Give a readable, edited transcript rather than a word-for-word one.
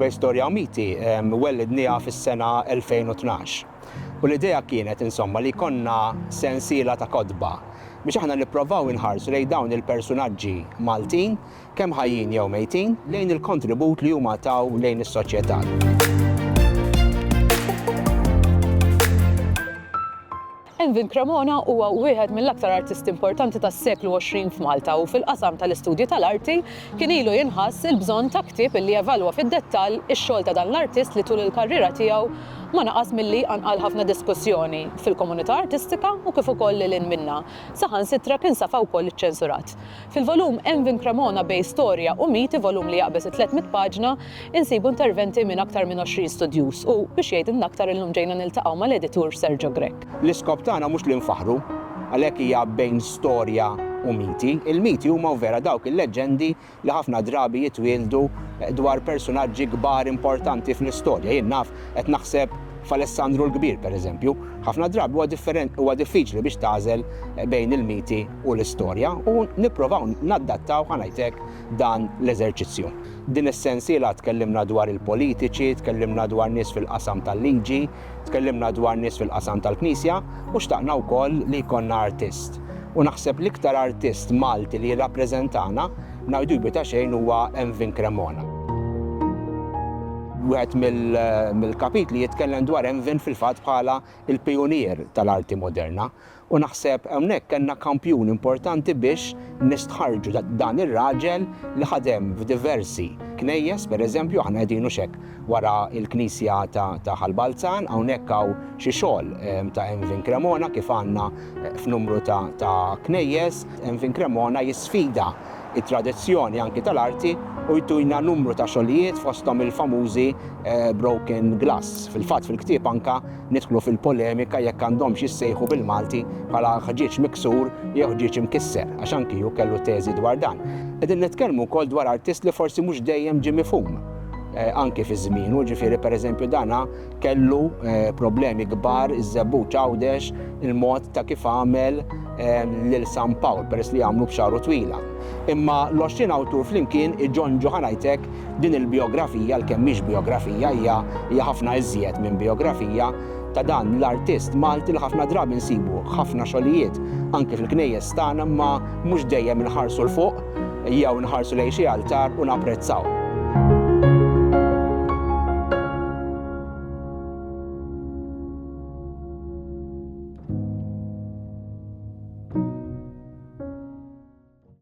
bej storja u miti wellidniha fis-sena 2012. U l-idea kienet insomma li konna sensiela ta' kodba biex aħna nipprovaw inħarsu lejn dawn il-personaġġi Maltin kemm ħajjin jew mejtin lejn il-kontribut li huma taw lejn is-soċjetà. Envin Cremona huwa wieħed mill-aktar artisti importanti tas-seklu 20 f'Malta u fil-qasam tal-istudju tal-arti kien ilu jinħass il-bżonn ta' ktieb illi jevalwa fid-dettall ix-xogħol ta' dan l-artist li tul il-karriera tiegħu ma naqas milli anqal ħafna diskussjoni fil-komunità artistika u kif ukoll lil minnha. Saħansitra kien safa wkoll iċ-ċensurat. Fil-volum Envin Cremona bej storja u miti volum li jaqbes 300 paġna insibu interventi minn aktar minn 20 studjus u biex jgħidilna aktar illum ġejna niltaqgħu mal-editur Sergio Grek. L-iskop tagħna mhux li nfaħru għalhekk hija bejn storja u miti. Il-miti huma vera dawk il-leġendi li ħafna drabi jitwieldu dwar personaġġi kbar importanti fl-istorja. Jien naf qed naħseb f'Alessandru l-Kbir pereżempju, ħafna drabi huwa diffiċli biex tażel bejn il-miti u l-istorja u nipprovaw naddattaw ħanajtek dan l-eżerċizzju. Din is-sensiela tkellimna dwar il-politiċi, tkellimna dwar nies fil-qasam tal-liġi, tkellimna dwar nies fil-qasam tal-Knisja u xtaqna wkoll li jkollna artist. U naħseb l-iktar artist Malti li jirrappreżentana ngħidu ta' xejn huwa Envin Cremona. Wieħed mill-kapitli jitkellem dwar Envin fil-fatt bħala il-pjonier tal-arti moderna u naħseb hawnhekk kellna kampjun importanti biex nistħarġu dan ir-raġel li ħadem f'diversi knejjes, pereżempju aħna qegħdin hekk wara l-Knisja ta' Ħalbalzan, hawnhekk hawn xi xogħol ta' Envin Cremona kif għandna f'numru ta' knejjes. Envin Cremona jisfida it-tradizzjoni anki tal-arti u jtujna numru ta' xogħlijiet fosthom il-famużi broken glass. Fil-fatt fil-ktieb anka nidħlu fil-polemika jekk għandhomx jissejħu bil-Malti bħala ħġieġ miksur jew ħġieġ imkisser għax anki hu kellu teżi dwar dan. Qegħdin nitkellmu wkoll dwar artist li forsi mhux dejjem ġie mifhum anki fi żmienu, ġifieri pereżempju dana kellu problemi kbar iż-żebbuġ Għawdex il-mod ta' kif għamel lil San Pawl peress li għamlu b'xaru twila. Imma l-20 awtur flimkien iġġonġu ħanajtek din il-biografija l-kemm mhix biografija hija ħafna iżjed minn biografija ta' dan l-artist Malti li ħafna drabi nsibu ħafna xogħlijiet anke fil-knejjes tagħna ma mhux dejjem inħarsu l fuq jew nħarsu lejn xi altar u napprezzaw.